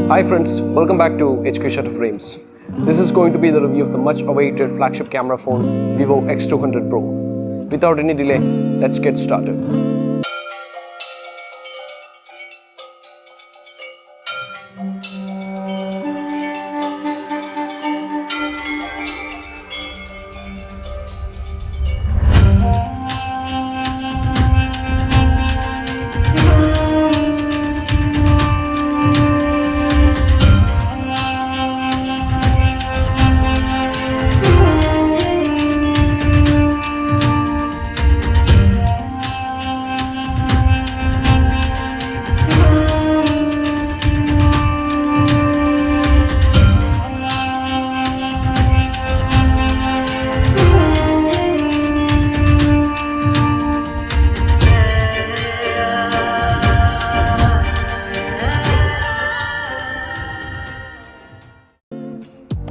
Hi friends, welcome back to H200 Frames. This is going to be the review of the much awaited flagship camera phone Vivo X200 Pro. Without any delay, let's get started.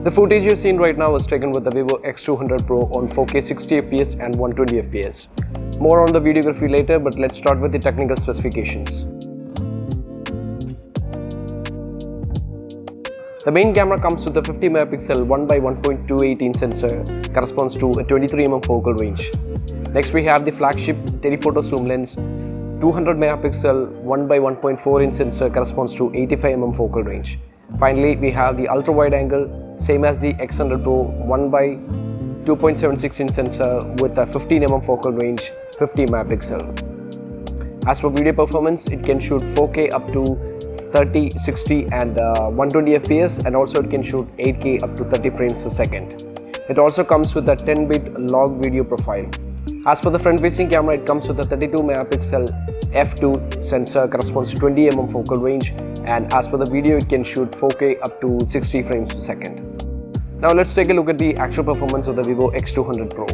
The footage you've seen right now was taken with the Vivo X200 Pro on 4K 60fps and 120fps. More on the videography later, but let's start with the technical specifications. The main camera comes with a 50 megapixel 1x1.218 sensor, corresponds to a 23mm focal range. Next we have the flagship telephoto zoom lens, 200 megapixel 1x1.4 sensor, corresponds to 85mm focal range. Finally, we have the ultra wide angle, same as the X100 Pro, 1x2.76 sensor with a 15mm focal range, 50 megapixel. As for video performance, it can shoot 4K up to 30, 60 and 120 fps, and also it can shoot 8K up to 30 frames per second. It also comes with a 10-bit log video profile. As for the front-facing camera, it comes with a 32 megapixel f2 sensor, corresponds to 20mm focal range, and as for the video, it can shoot 4K up to 60 frames per second. Now let's take a look at the actual performance of the Vivo X200 Pro.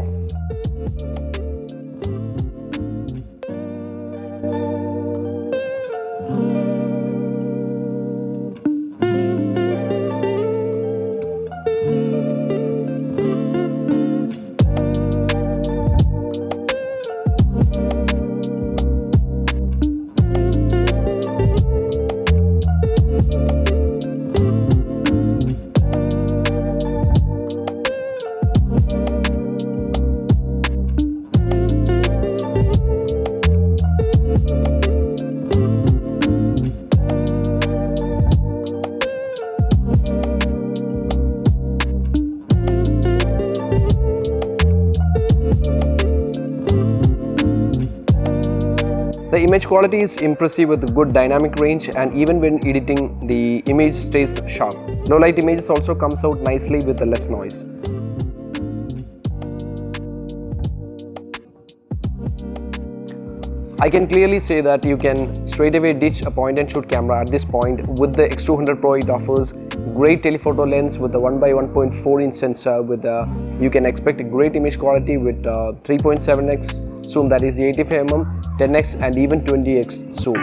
The image quality is impressive with good dynamic range, and even when editing, the image stays sharp. Low light images also comes out nicely with less noise. I can clearly say that you can straight away ditch a point and shoot camera at this point. With the X200 Pro, it offers great telephoto lens with a 1x1.4 sensor. You can expect a great image quality with 3.7x zoom, that is the 85mm, 10x and even 20x zoom.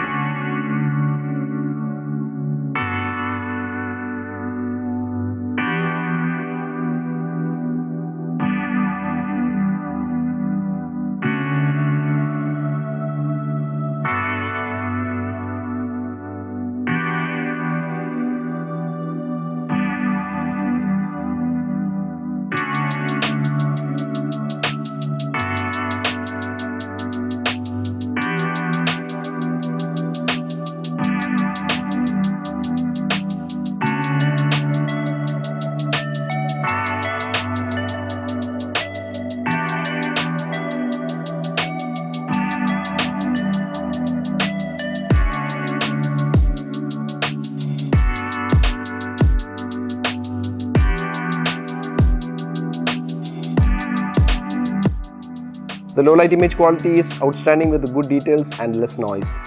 The low light image quality is outstanding with good details and less noise.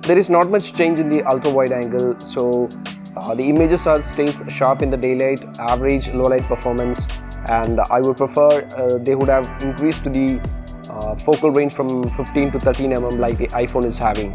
There is not much change in the ultra wide angle, so the images stays sharp in the daylight, average low light performance, and I would prefer they would have increased the focal range from 15 to 13mm like the iPhone is having.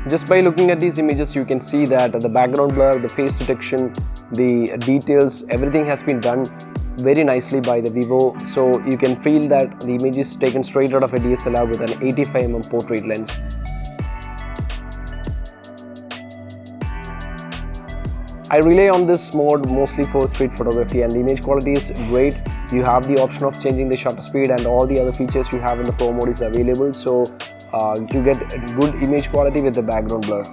Just by looking at these images, you can see that the background blur, the face detection, the details, everything has been done very nicely by the Vivo. So you can feel that the image is taken straight out of a DSLR with an 85mm portrait lens. I rely on this mode mostly for street photography, and the image quality is great. You have the option of changing the shutter speed, and all the other features you have in the Pro mode is available. So you get good image quality with the background blur.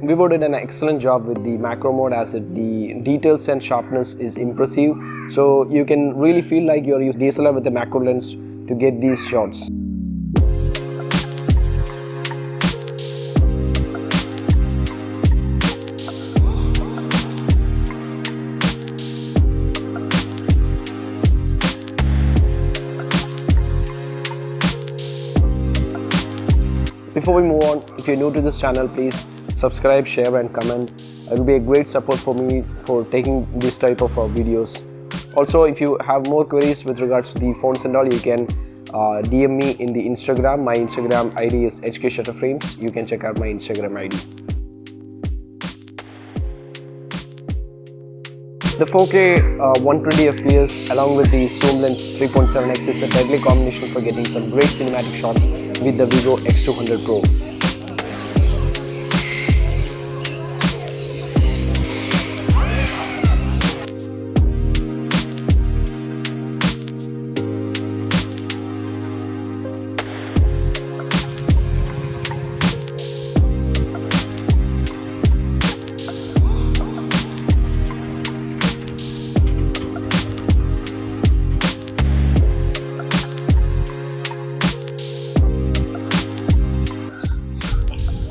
Vivo did an excellent job with the macro mode, as the details and sharpness is impressive. So you can really feel like you're using DSLR with a macro lens to get these shots. Before we move on, if you're new to this channel, please subscribe, share and comment. It will be a great support for me for taking this type of videos. Also, if you have more queries with regards to the phones and all, you can DM me in the Instagram. My Instagram ID is HKShutterFrames. You can check out my Instagram ID. The 4K 120 FPS along with the zoom lens 3.7x is a deadly combination for getting some great cinematic shots with the Vivo X200 Pro.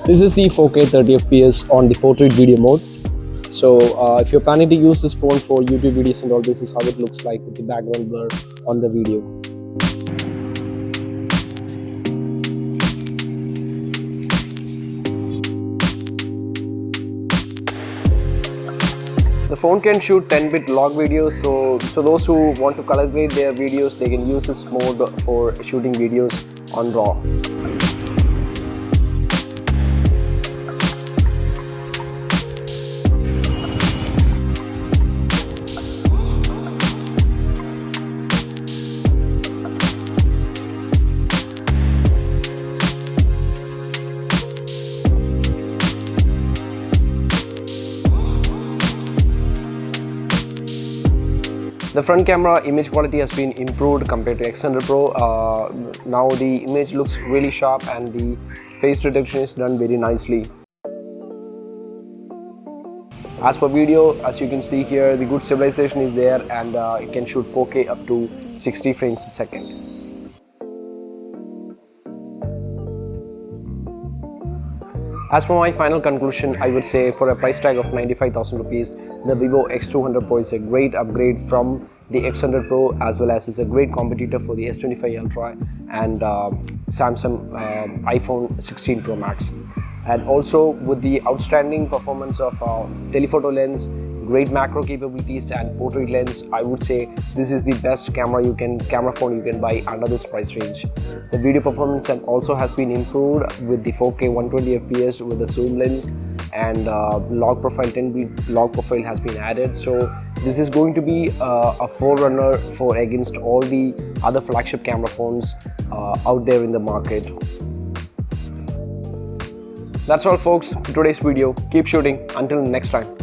This is the 4K 30 FPS on the portrait video mode. So if you're planning to use this phone for YouTube videos and all, this is how it looks like with the background blur on the video. The phone can shoot 10-bit log videos, so those who want to color grade their videos, they can use this mode for shooting videos on RAW. The front camera image quality has been improved compared to X200 Pro. Now the image looks really sharp and the face detection is done very nicely. As per video, as you can see here, the good stabilization is there, and it can shoot 4K up to 60 frames per second. As for my final conclusion, I would say for a price tag of 95,000 rupees, the Vivo X200 Pro is a great upgrade from the X100 Pro, as well as is a great competitor for the S25 Ultra and Samsung iPhone 16 Pro Max. And also with the outstanding performance of telephoto lens, great macro capabilities and portrait lens, I would say this is the best camera phone you can buy under this price range. The video performance also has been improved with the 4K 120 FPS with the zoom lens, and log profile 10-bit log profile has been added. So this is going to be a forerunner against all the other flagship camera phones out there in the market. That's all folks for today's video. Keep shooting. Until next time.